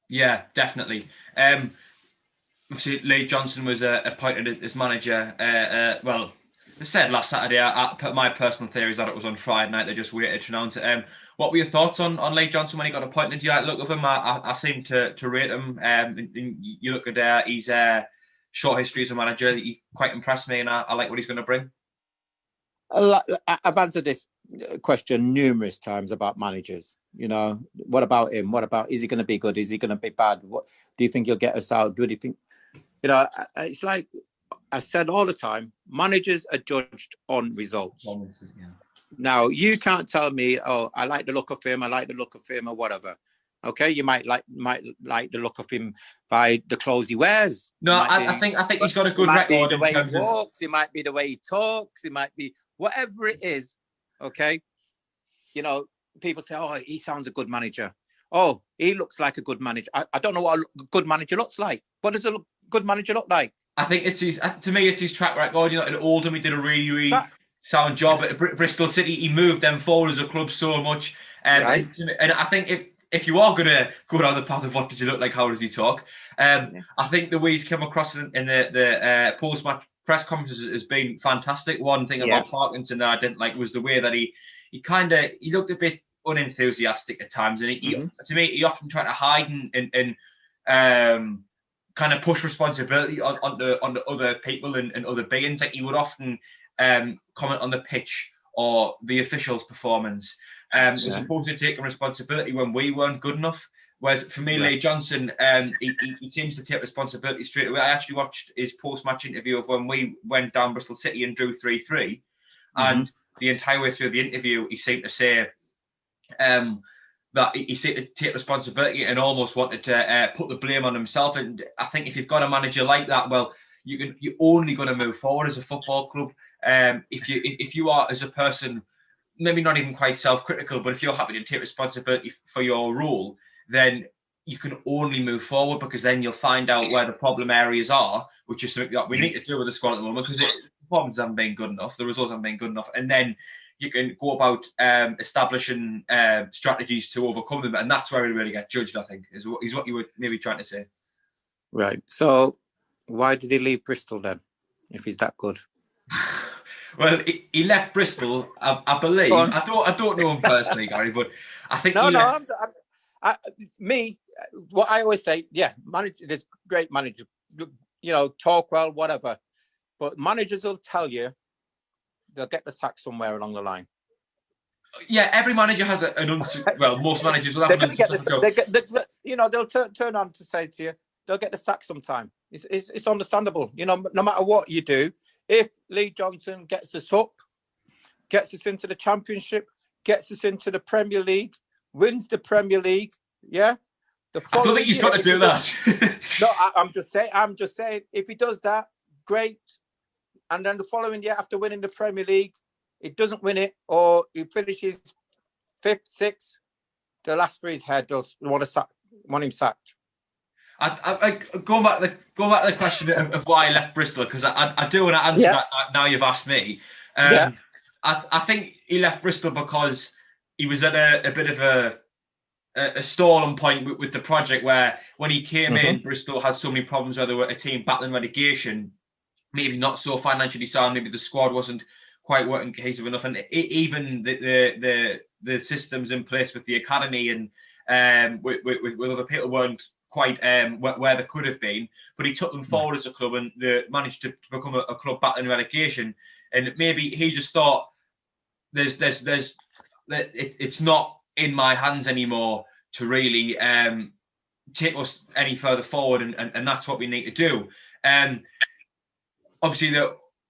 Yeah, definitely. Obviously, Lee Johnson was appointed as manager. Well, they said last Saturday. My personal theory is that it was on Friday night. They just waited to announce it. What were your thoughts on Lee Johnson when he got appointed? Do you like the look of him? I seem to rate him. And you look at his short history as a manager. He quite impressed me, and I like what he's going to bring. I've answered this question numerous times about managers. What about him? What about, is he going to be good? Is he going to be bad? What do you think he'll get us out? Do you think, it's like I said all the time, managers are judged on results. Yeah. Now, you can't tell me, oh, I like the look of him, or whatever. Okay, you might like the look of him by the clothes he wears. No, I think he's got a good record the in way he terms of. walks. It might be the way he talks. It might be whatever it is. Okay, people say, oh, he sounds a good manager. Oh, he looks like a good manager. I don't know what a good manager looks like. What does a good manager look like? I think it's his track record. At Oldham, he did a really sound job. At Bristol City, he moved them forward as a club so much. Right. And I think if you are going to go down the path of what does he look like, how does he talk, I think the way he's come across in the post-match press conferences has been fantastic. One thing about Parkinson that I didn't like was the way that he looked a bit unenthusiastic at times, and to me, he often tried to hide and kind of push responsibility onto other people and other beings. Like he would often comment on the pitch or the officials' performance, as opposed to taking responsibility when we weren't good enough. Whereas for me, Lee Johnson, he seems to take responsibility straight away. I actually watched his post-match interview of when we went down Bristol City and drew 3-3, and the entire way through the interview, he seemed to say that he seemed to take responsibility and almost wanted to put the blame on himself. And I think if you've got a manager like that, well, you're only going to move forward as a football club. If you are, as a person, maybe not even quite self-critical, but if you're happy to take responsibility for your role, then you can only move forward, because then you'll find out where the problem areas are, which is something that we need to do with the squad at the moment, because the performances haven't been good enough, the results haven't been good enough, and then you can go about establishing strategies to overcome them, and that's where we really get judged, I think, is what you were maybe trying to say. Right. So why did he leave Bristol then, if he's that good? Well, he left Bristol, I believe. I don't know him personally, Gary, but I think what I always say, there's great managers, talk well, whatever, but managers will tell you they'll get the sack somewhere along the line. Yeah, every manager has most managers will have an unsuccessful job. They'll turn on to say to you, they'll get the sack sometime. It's understandable. No matter what you do, if Lee Johnson gets us up, gets us into the Championship, gets us into the Premier League, wins the Premier League, I don't think he's got to do that. No, I'm just saying, if he does that, great. And then the following year, after winning the Premier League, he doesn't win it, or he finishes 5th, 6th, they'll ask for his head. They'll want him sacked. Going back to the question of why I left Bristol, because I do want to answer that now you've asked me. I think he left Bristol because he was at a bit of a stalling point with the project, where when he came in, Bristol had so many problems where they were a team battling relegation, maybe not so financially sound, maybe the squad wasn't quite working cohesive enough, and even the systems in place with the academy and with other people weren't quite where they could have been. But he took them forward as a club, and they managed to become a club battling relegation. And maybe he just thought, it's not in my hands anymore to really take us any further forward, and that's what we need to do. Obviously,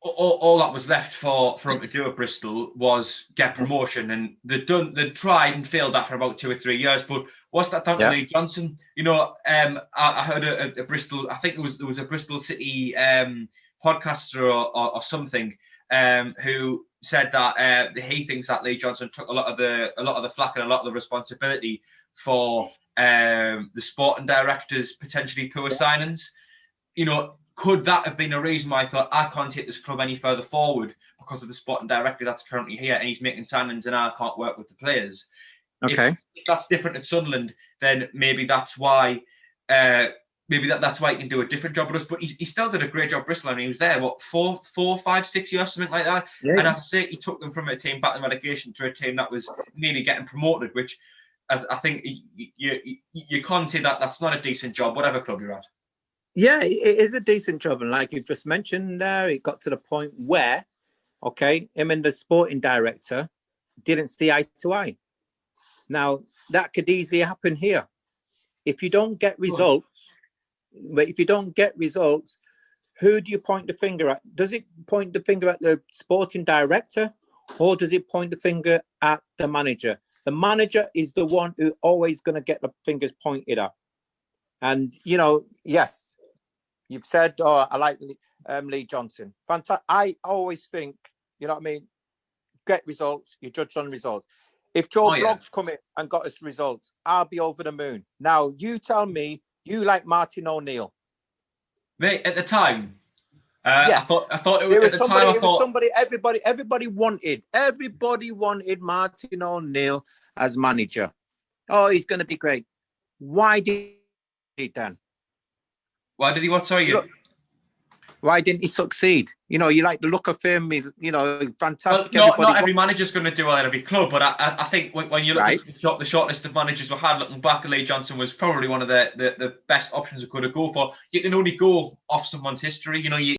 all that was left for him to do at Bristol was get promotion, and they'd tried and failed that for about 2 or 3 years. But what's that down to Lee Johnson? I heard a Bristol, I think there was a Bristol City podcaster or something who said that he thinks that Lee Johnson took a lot of the flack and a lot of the responsibility for the sporting director's potentially poor signings. Could that have been a reason why I thought, I can't take this club any further forward because of the sporting director that's currently here, and he's making signings and I can't work with the players? Okay. If that's different at Sunderland, then maybe that's why maybe that's why he can do a different job with us. But he still did a great job Bristol, and he was there, what, 4, 5, 6 years, something like that. Yeah. And as I say, he took them from a team battling relegation to a team that was nearly getting promoted, which I think you can't say that that's not a decent job, whatever club you're at. Yeah, it is a decent job. And like you've just mentioned there, it got to the point where, okay, him and the sporting director didn't see eye to eye. Now, that could easily happen here. If you don't get results, but if you don't get results, who do you point the finger at? Does it point the finger at the sporting director, or does it point the finger at the manager? The manager is the one who always going to get the fingers pointed at. And, you know, yes, you've said, oh, I like Lee Johnson. Fantastic. I always think, you know what I mean? Get results, you judge on results. If Joe Bloggs come in and got us results, I'll be over the moon. Now, you tell me, you like Martin O'Neill. Mate, at the time, yes. I thought it was, somebody everybody wanted Martin O'Neill as manager. Oh, he's going to be great. Why did he then? Why did he what? Sorry, why didn't he succeed? You know, you like the look of him, you know, fantastic. Well, not every manager's going to do well at every club, but I think when you look at the short list of managers we had, looking back, Lee Johnson was probably one of the best options we could have go for. You can only go off someone's history. You know,